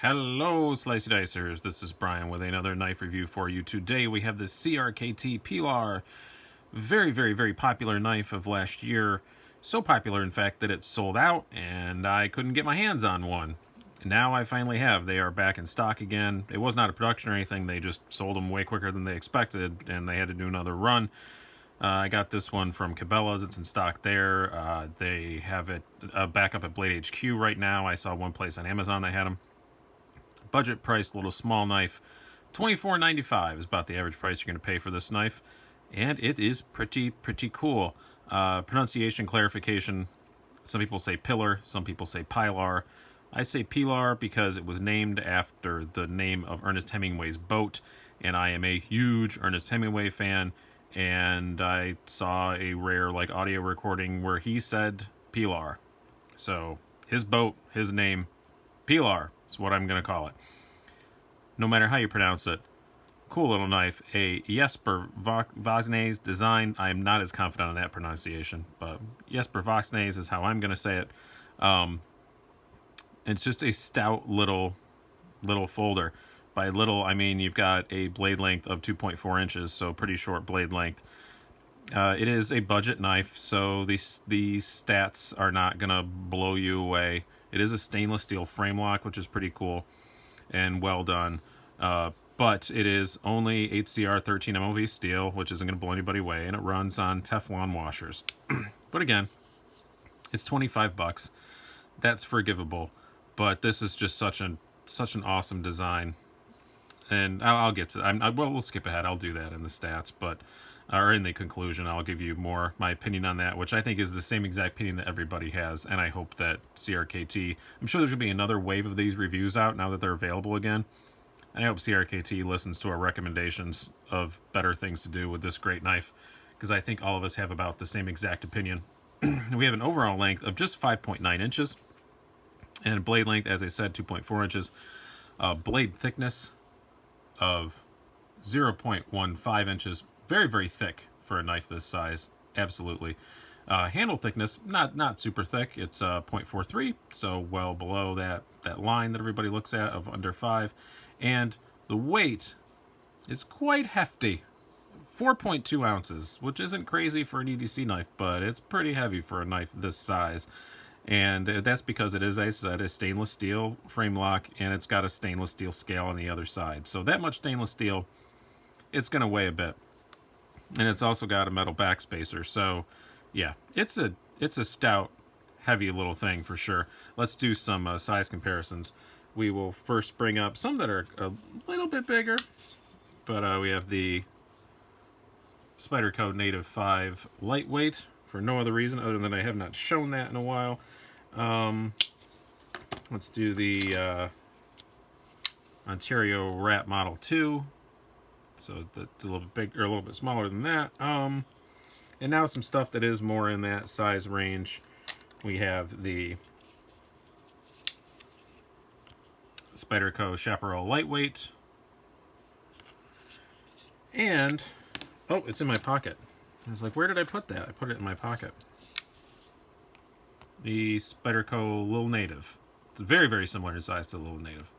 Hello, Slicey Dicers. This is Bryan with another knife review for you. Today we have the CRKT Pilar. Very popular knife of last year. So popular, in fact, that it sold out and I couldn't get my hands on one. Now I finally have. They are back in stock again. It was not a production or anything. They just sold them way quicker than they expected and they had to do another run. I got this one from Cabela's. It's in stock there. They have it back up at Blade HQ right now. I saw one place on Amazon that had them. Budget price, little small knife, $24.95 is about the average price you're going to pay for this knife, and it is pretty cool. Pronunciation clarification: some people say Pilar, some people say Pilar. I say Pilar because it was named after the name of Ernest Hemingway's boat, and I am a huge Ernest Hemingway fan. And I saw a rare audio recording where he said Pilar, so his boat, his name, Pilar is what I'm going to call it. No matter how you pronounce it. Cool little knife. A Jesper Vossnes design. I am not as confident on that pronunciation, but Jesper Vossnes is how I'm going to say it. It's just a stout little folder. By little, I mean you've got a blade length of 2.4 inches, so pretty short blade length. It is a budget knife, so these stats are not going to blow you away. It is a stainless steel frame lock, which is pretty cool and well done. But it is only HCR 13 MOV steel, which isn't going to blow anybody away, and it runs on Teflon washers. But again, it's $25. That's forgivable. But this is just such an awesome design. And I'll get to that. We'll skip ahead. I'll do that in the stats, or in the conclusion. I'll give you my opinion on that, which I think is the same exact opinion that everybody has. And I hope that CRKT, I'm sure there's going to be another wave of these reviews out now that they're available again. And I hope CRKT listens to our recommendations of better things to do with this great knife, because I think all of us have about the same exact opinion. We have an overall length of just 5.9 inches, and blade length, as I said, 2.4 inches. Blade thickness of 0.15 inches. Very thick for a knife this size. Absolutely. Handle thickness, not super thick. It's 0.43, so well below that line that everybody looks at of under 5. And the weight is quite hefty. 4.2 ounces, which isn't crazy for an EDC knife, but it's pretty heavy for a knife this size. And that's because it is, as I said, a stainless steel frame lock, and it's got a stainless steel scale on the other side. So that much stainless steel, it's going to weigh a bit. And it's also got a metal backspacer. So yeah, it's a stout, heavy little thing for sure. Let's do some size comparisons. We will first bring up some that are a little bit bigger, but we have the Spyderco Native 5 lightweight, for no other reason other than I have not shown that in a while. Let's do the Ontario Rat Model 2. So that's a little bit bigger, a little bit smaller than that. And now some stuff that is more in that size range. We have the Spyderco Chaparral lightweight. And oh, it's in my pocket. I was like, where did I put that? I put it in my pocket. The Spyderco Little Native. It's very similar in size to the Little Native.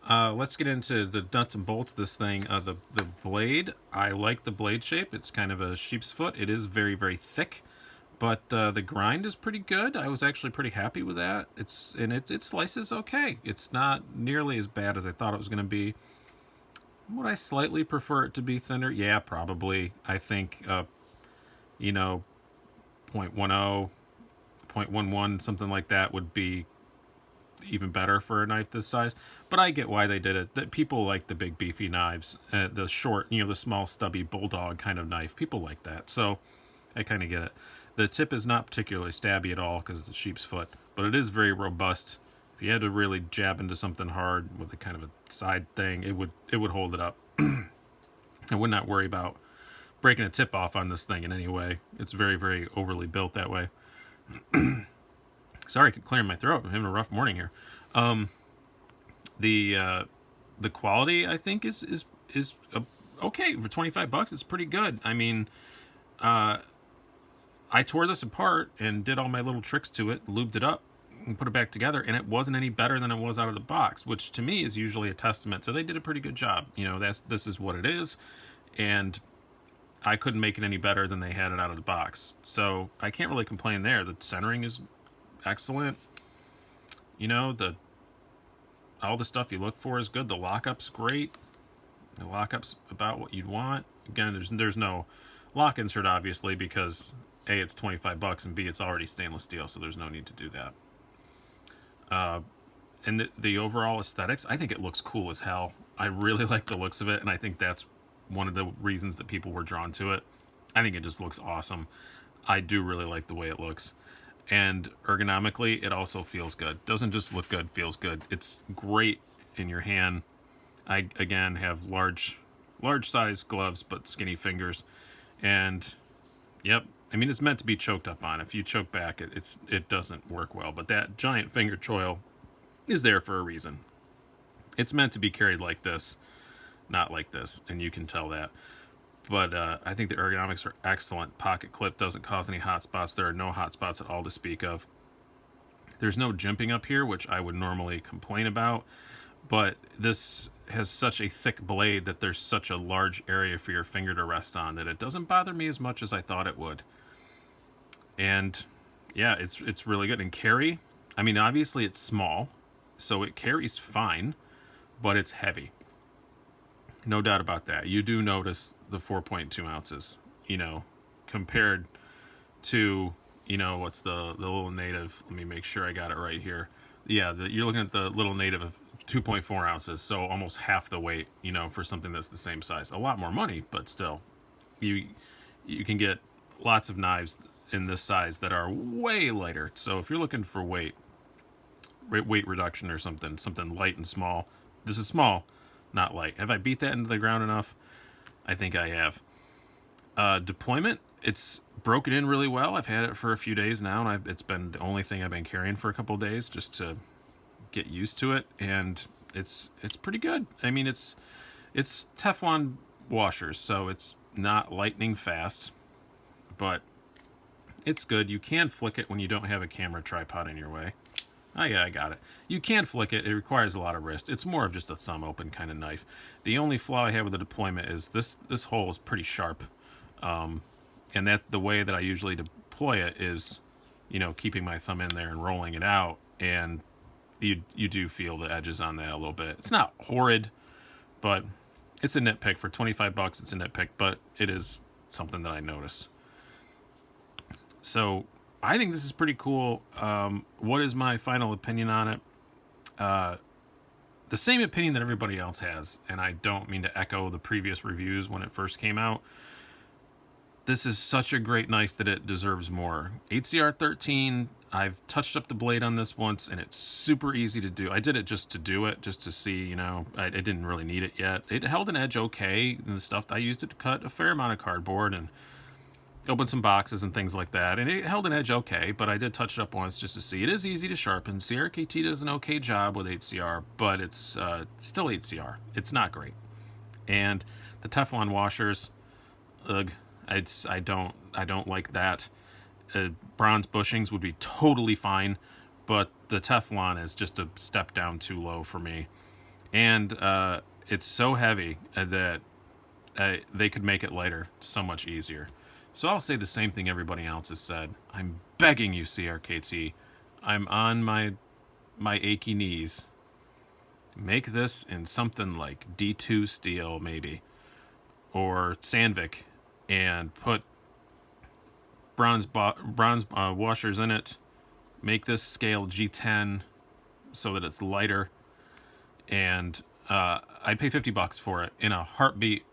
Let's get into the nuts and bolts of this thing. The blade, I like the blade shape. It's kind of a sheep's foot. It is very thick, but the grind is pretty good. I was actually pretty happy with that. It slices okay. It's not nearly as bad as I thought it was going to be. Would I slightly prefer it to be thinner? Yeah, probably. I think, 0.10, 0.11, something like that would be even better for a knife this size. But I get why they did it. That people like the big beefy knives, the short, the small stubby bulldog kind of knife. People like that, so I kind of get it. The tip is not particularly stabby at all because it's a sheep's foot, but it is very robust. If you had to really jab into something hard with a kind of a side thing, it would hold it up. I would not worry about breaking a tip off on this thing in any way. It's very overly built that way. Sorry, clearing my throat. I'm having a rough morning here. The quality, I think, is okay for $25. It's pretty good. I mean, I tore this apart and did all my little tricks to it, lubed it up, and put it back together, and it wasn't any better than it was out of the box, which to me is usually a testament. So they did a pretty good job. This is what it is, and I couldn't make it any better than they had it out of the box. So I can't really complain there. The centering is excellent. All the stuff you look for is good. The lockup's great. The lockup's about what you'd want. Again, there's no lock insert, obviously, because A, it's $25, and B, it's already stainless steel, so there's no need to do that. And the overall aesthetics, I think it looks cool as hell. I really like the looks of it, and I think that's one of the reasons that people were drawn to it. I think it just looks awesome. I do really like the way it looks. And ergonomically, it also feels good. Doesn't just look good, feels good. It's great in your hand. I, again, have large size gloves, but skinny fingers. And, yep, I mean, it's meant to be choked up on. If you choke back, it doesn't work well. But that giant finger choil is there for a reason. It's meant to be carried like this, not like this, and you can tell that. But I think the ergonomics are excellent. Pocket clip doesn't cause any hot spots. There are no hot spots at all to speak of. There's no jimping up here, which I would normally complain about. But this has such a thick blade that there's such a large area for your finger to rest on that it doesn't bother me as much as I thought it would. And yeah, it's really good. And carry, I mean, obviously it's small, so it carries fine, but it's heavy. No doubt about that. You do notice the 4.2 ounces, compared to, what's the little native. Let me make sure I got it right here. Yeah, you're looking at the little native of 2.4 ounces, so almost half the weight, for something that's the same size. A lot more money, but still, you can get lots of knives in this size that are way lighter. So if you're looking for weight reduction or something light and small, this is small, not light. Have I beat that into the ground enough? I think I have. Deployment, it's broken in really well. I've had it for a few days now, and it's been the only thing I've been carrying for a couple of days just to get used to it, and it's pretty good. I mean, it's Teflon washers, so it's not lightning fast, but it's good. You can flick it when you don't have a camera tripod in your way. Oh yeah, I got it. You can flick it. It requires a lot of wrist. It's more of just a thumb open kind of knife. The only flaw I have with the deployment is this hole is pretty sharp. And that the way that I usually deploy it is, keeping my thumb in there and rolling it out. And you do feel the edges on that a little bit. It's not horrid, but it's a nitpick. For $25, it's a nitpick, but it is something that I notice. So I think this is pretty cool. What is my final opinion on it? The same opinion that everybody else has, and I don't mean to echo the previous reviews when it first came out. This is such a great knife that it deserves more. HCR13, I've touched up the blade on this once, and it's super easy to do. I did it just to do it, just to see, I didn't really need it yet. It held an edge okay, and the stuff, I used it to cut a fair amount of cardboard and open some boxes and things like that, and it held an edge okay, but I did touch it up once just to see. It is easy to sharpen. CRKT does an okay job with HCR, but it's still HCR. It's not great. And the Teflon washers, ugh, I don't like that. Bronze bushings would be totally fine, but the Teflon is just a step down too low for me. And it's so heavy that they could make it lighter so much easier. So I'll say the same thing everybody else has said. I'm begging you, CRKT. I'm on my achy knees. Make this in something like D2 steel, maybe, or Sandvik, and put bronze washers in it. Make this scale G10 so that it's lighter, and I'd pay $50 for it in a heartbeat.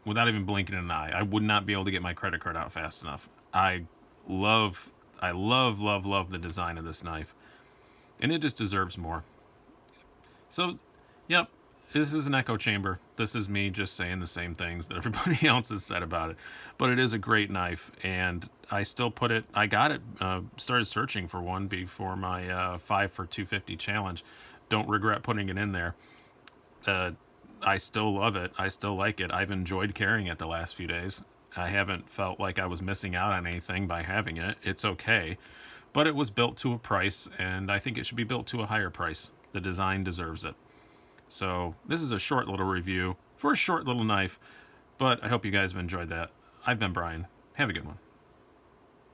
Without even blinking an eye. I would not be able to get my credit card out fast enough. I love the design of this knife. And it just deserves more. So, yep, this is an echo chamber. This is me just saying the same things that everybody else has said about it. But it is a great knife, and I still I got it, started searching for one before my 5 for $250 challenge. Don't regret putting it in there. I still love it. I still like it. I've enjoyed carrying it the last few days. I haven't felt like I was missing out on anything by having it. It's okay. but it was built to a price, and I think it should be built to a higher price. The design deserves it. So this is a short little review for a short little knife, but I hope you guys have enjoyed that. I've been Brian. Have a good one.